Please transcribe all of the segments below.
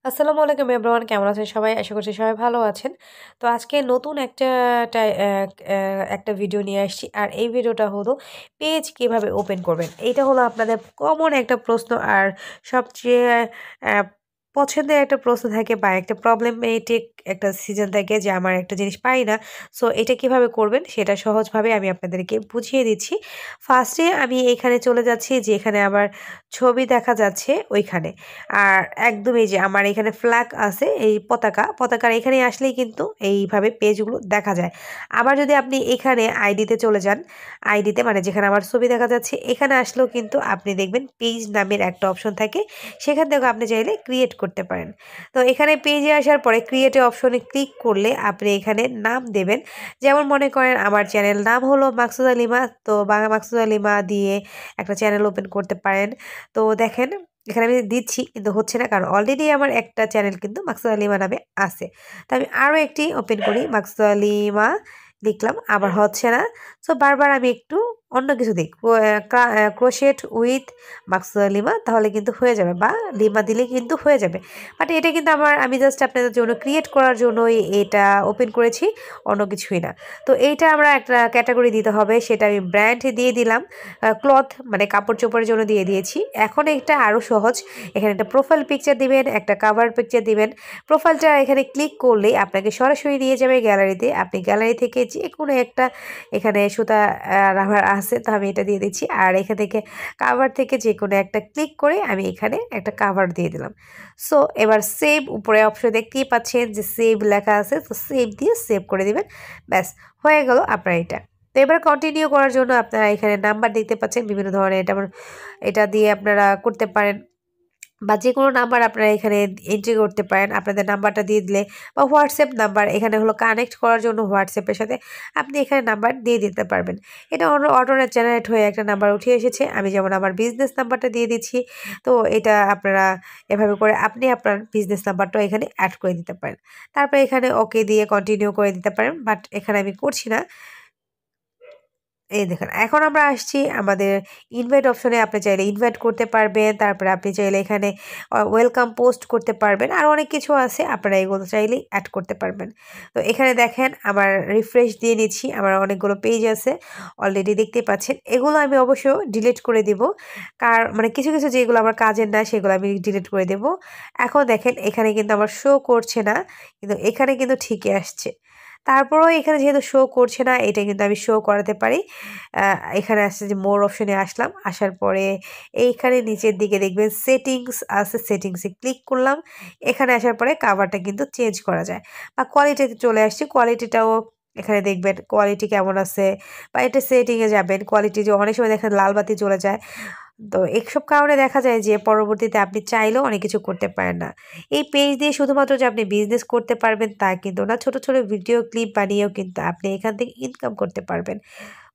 আসসালামু আলাইকুম এভরিওয়ান, কেমন আছেন সবাই? আশা করছি সবাই ভালো আছেন। তো আজকে নতুন একটা ভিডিও নিয়ে আসছি। আর এই ভিডিওটা হলো পেজ কিভাবে ওপেন করবেন। এইটা হলো আপনাদের কমন একটা প্রশ্ন, আর সবচেয়ে অ্যা পছন্দের একটা প্রশ্ন থাকে বা একটা প্রবলেমেটিক একটা সিজন থাকে যে আমার একটা জিনিস পাই না। সো এটা কিভাবে করবেন সেটা সহজভাবে আমি আপনাদেরকে বুঝিয়ে দিচ্ছি। ফার্স্টে আমি এখানে চলে যাচ্ছি, যেখানে আমার ছবি দেখা যাচ্ছে ওইখানে। আর একদম এই যে আমার এখানে ফ্ল্যাগ আছে, এই পতাকার এখানে আসলেই কিন্তু এইভাবে পেজগুলো দেখা যায়। আবার যদি আপনি এখানে আইডিতে চলে যান, আইডিতে মানে যেখানে আমার ছবি দেখা যাচ্ছে, এখানে আসলেও কিন্তু আপনি দেখবেন পেজ নামের একটা অপশন থাকে। সেখান থেকে আপনি চাইলে ক্রিয়েট করতে পারেন। তো এখানে পেজে আসার পরে ক্রিয়েটে অপশনে ক্লিক করলে আপনি এখানে নাম দেবেন। যেমন মনে করেন আমার চ্যানেল নাম হলো মাকসুদা লিমা, তো বাংলা মাকসুদা লিমা দিয়ে একটা চ্যানেল ওপেন করতে পারেন। তো দেখেন এখানে আমি দিচ্ছি কিন্তু হচ্ছে না, কারণ অলরেডি আমার একটা চ্যানেল কিন্তু মাকসুদা লিমা নামে আছে। তো আমি আরও একটি ওপেন করি, মাকসুদা লিমা লিখলাম, আবার হচ্ছে না। সো বারবার আমি একটু অন্য কিছু দিই, ক্রোশেট উইথ মাকসুদা লিমা, তাহলে কিন্তু হয়ে যাবে, বা লিমা দিলে কিন্তু হয়ে যাবে। বাট এটা কিন্তু আমি জাস্ট আপনাদের জন্য ক্রিয়েট করার জন্যই এটা ওপেন করেছি, অন্য কিছুই না। তো এইটা আমরা একটা ক্যাটাগরি দিতে হবে, সেটা আমি ব্র্যান্ড দিয়ে দিলাম, ক্লথ মানে কাপড় চোপড়ের জন্য দিয়ে দিয়েছি। এখন এটা আরও সহজ, এখানে একটা প্রোফাইল পিকচার দিবেন, একটা কাভার পিকচার দিবেন। প্রোফাইলটা এখানে ক্লিক করলেই আপনাকে সরাসরি নিয়ে যাবে গ্যালারিতে। আপনি গ্যালারি থেকে যে কোনো একটা, এখানে সুতা রাবার আছে, তো আমি এটা দিয়ে দিচ্ছি। আর এখান থেকে কাভার থেকে যে কোনো একটা ক্লিক করে আমি এখানে একটা কাভার দিয়ে দিলাম। সো এবার সেভ, উপরে অপশন দেখতেই পাচ্ছেন যে সেভ লেখা আছে, তো সেভ দিয়ে সেভ করে দিবেন। ব্যাস, হয়ে গেল আপনার এটা। তো এবার কন্টিনিউ করার জন্য আপনারা এখানে নাম্বার দেখতে পাচ্ছেন বিভিন্ন ধরনের, এটা দিয়ে আপনারা করতে পারেন, বা যে কোনো নাম্বার আপনারা এখানে এন্ট্রি করতে পারেন। আপনাদের নাম্বারটা দিয়ে দিলে, বা হোয়াটসঅ্যাপ নাম্বার এখানে হলো কানেক্ট করার জন্য হোয়াটসঅ্যাপের সাথে আপনি এখানে নাম্বার দিয়ে দিতে পারবেন। এটা অটো জেনারেট হয়ে একটা নাম্বার উঠে এসেছে, আমি যেমন আমার বিজনেস নাম্বারটা দিয়ে দিচ্ছি। তো এটা আপনারা এভাবে করে আপনি আপনার বিজনেস নাম্বারটাও এখানে অ্যাড করে দিতে পারেন। তারপর এখানে ওকে দিয়ে কন্টিনিউ করে দিতে পারেন, বাট এখানে আমি করছি না। এই দেখেন, এখন আমরা আসছি আমাদের ইনভাইট অপশনে। আপনি চাইলে ইনভাইট করতে পারবেন, তারপরে আপনি চাইলে এখানে ওয়েলকাম পোস্ট করতে পারবেন, আর অনেক কিছু আছে, আপনারা এগুলো চাইলেই অ্যাড করতে পারবেন। তো এখানে দেখেন আমার রিফ্রেশ দিয়ে নিচ্ছি, আমার অনেকগুলো পেজ আছে অলরেডি দেখতে পাচ্ছেন। এগুলো আমি অবশ্য ডিলিট করে দিব, মানে কিছু কিছু যেগুলো আমার কাজের না সেগুলো আমি ডিলিট করে দেব। এখন দেখেন এখানে কিন্তু আমার শো করছে না, কিন্তু এখানে কিন্তু ঠিকই আসছে। তারপরেও এখানে যেহেতু শো করছে না, এটা কিন্তু আমি শো করাতে পারি। এখানে আসছে যে মোর অপশনে আসলাম, আসার পরে এইখানে নিচের দিকে দেখবেন সেটিংস আছে, সেটিংসে ক্লিক করলাম। এখানে আসার পরে কাভারটা কিন্তু চেঞ্জ করা যায়, বা কোয়ালিটিতে চলে আসছে, কোয়ালিটিটাও এখানে দেখবেন কোয়ালিটি কেমন আছে, বা এটা সেটিংয়ে যাবেন। কোয়ালিটি যে অনেক সময় দেখেন লাল বাতি চলে যায়, তো এসব কারণে দেখা যায় যে পরবর্তীতে আপনি চাইলেও অনেক কিছু করতে পারেন না। এই পেজ দিয়ে শুধুমাত্র যে আপনি বিজনেস করতে পারবেন তা কিন্তু না, ছোট ছোট ভিডিও ক্লিপ বানিয়েও কিন্তু আপনি এখান থেকে ইনকাম করতে পারবেন।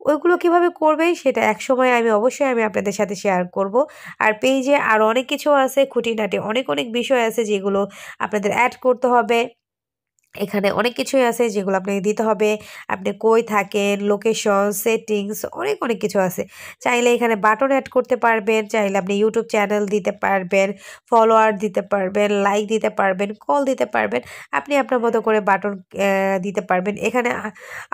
ওইগুলো কিভাবে করবে সেটা একসময় অবশ্যই আপনাদের সাথে শেয়ার করব। আর পেজে আরও অনেক কিছু আছে, খুঁটিনাটি অনেক অনেক বিষয় আছে যেগুলো আপনাদের অ্যাড করতে হবে। এখানে অনেক কিছুই আছে যেগুলো আপনাকে দিতে হবে, আপনি কই থাকেন, লোকেশন, সেটিংস, অনেক অনেক কিছু আছে। চাইলে এখানে বাটন অ্যাড করতে পারবেন, চাইলে আপনি ইউটিউব চ্যানেল দিতে পারবেন, ফলোয়ার দিতে পারবেন, লাইক দিতে পারবেন, কল দিতে পারবেন। আপনি আপনার মতো করে বাটন দিতে পারবেন। এখানে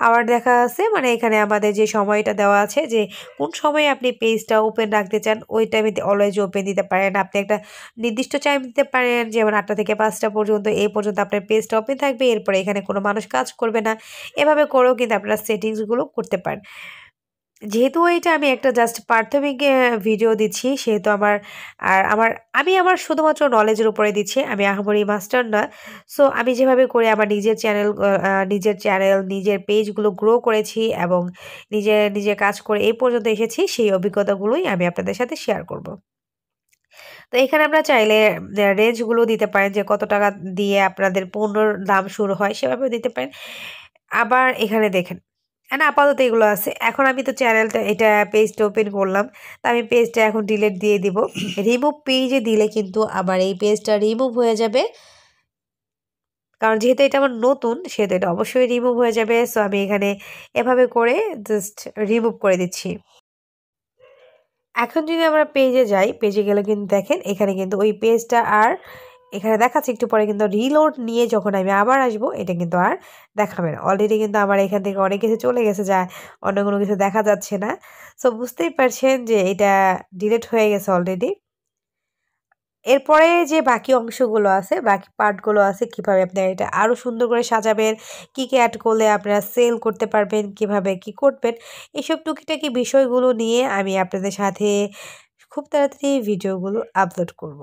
আবার দেখা আছে, মানে এখানে আমাদের যে সময়টা দেওয়া আছে, যে কোন সময়ে আপনি পেজটা ওপেন রাখতে চান ওই টাইমে অলওয়েজ ওপেন দিতে পারেন। আপনি একটা নির্দিষ্ট টাইম দিতে পারেন, যেমন 8টা থেকে 5টা পর্যন্ত, এই পর্যন্ত আপনার পেজটা ওপেন থাকবে, এরপরে এখানে কোনো মানুষ কাজ করবে না। এভাবে করেও কিন্তু আপনারা সেটিংসগুলো করতে পারেন। যেহেতু এটা আমি একটা জাস্ট প্রাথমিক ভিডিও দিচ্ছি, সেহেতু আমি আমার শুধুমাত্র নলেজের উপরে দিচ্ছি, আমি আহামরি মাস্টার না। সো আমি যেভাবে করে আমার নিজের নিজের পেজগুলো গ্রো করেছি এবং নিজে কাজ করে এই পর্যন্ত এসেছি, সেই অভিজ্ঞতাগুলোই আমি আপনাদের সাথে শেয়ার করব। তো এখানে আমরা চাইলে রেঞ্জগুলো দিতে পারেন, যে কত টাকা দিয়ে আপনাদের পণ্যর দাম শুরু হয় সেভাবেও দিতে পারেন। আবার এখানে দেখেন, না আপাতত এগুলো আছে। এখন আমি তো পেজটা ওপেন করলাম, তো আমি পেজটা এখন ডিলিট দিয়ে দিব। রিমুভ পেজে দিলে কিন্তু আমার এই পেজটা রিমুভ হয়ে যাবে, কারণ যেহেতু এটা আমার নতুন সেহেতু এটা অবশ্যই রিমুভ হয়ে যাবে। সো আমি এখানে এভাবে করে জাস্ট রিমুভ করে দিচ্ছি। এখন যদি আমরা পেজে যাই, পেজে গেলে কিন্তু দেখেন এখানে কিন্তু ওই পেজটা আর এখানে দেখাচ্ছে একটু পরে কিন্তু রিলোড নিয়ে যখন আমি আবার আসবো এটা কিন্তু আর দেখাবে না। অলরেডি কিন্তু আমার এখান থেকে অনেক কিছু চলে গেছে, যা অন্য কোনো কিছু দেখা যাচ্ছে না। সো বুঝতেই পারছেন যে এটা ডিলিট হয়ে গেছে অলরেডি। এরপরে যে বাকি অংশগুলো আছে, বাকি পার্টগুলো আছে, কিভাবে আপনারা এটা আরও সুন্দর করে সাজাবেন, কী কী অ্যাড করলে আপনারা সেল করতে পারবেন, কিভাবে কি করবেন, এসব টুকিটাকি বিষয়গুলো নিয়ে আমি আপনাদের সাথে খুব তাড়াতাড়ি ভিডিওগুলো আপলোড করব।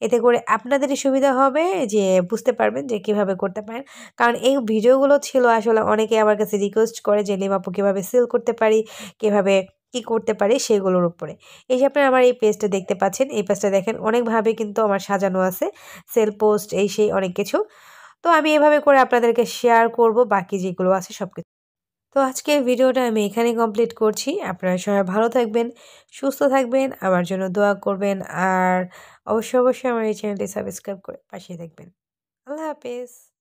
এতে করে আপনাদেরই সুবিধা হবে যে বুঝতে পারবেন যে কিভাবে করতে পারেন। কারণ এই ভিডিওগুলো ছিল আসলে অনেকে আমার কাছে রিকোয়েস্ট করে যে লিমা আপু কীভাবে সেল করতে পারি, কীভাবে কি করতে পারি সেগুলোর উপরে। এই যে আপনারা আমার এই পেজটা দেখতে পাচ্ছেন, এই পেজটা দেখেন অনেকভাবে কিন্তু আমার সাজানো আছে, সেল পোস্ট এই সেই অনেক কিছু। তো আমি এভাবে করে আপনাদেরকে শেয়ার করব বাকি যেগুলো আছে সব কিছু। তো আজকের ভিডিওটা আমি এখানেই কমপ্লিট করছি। আপনারা সবাই ভালো থাকবেন, সুস্থ থাকবেন, আমার জন্য দোয়া করবেন, আর অবশ্যই আমার এই চ্যানেলটি সাবস্ক্রাইব করে পাশে থাকবেন। আল্লাহ হাফেজ।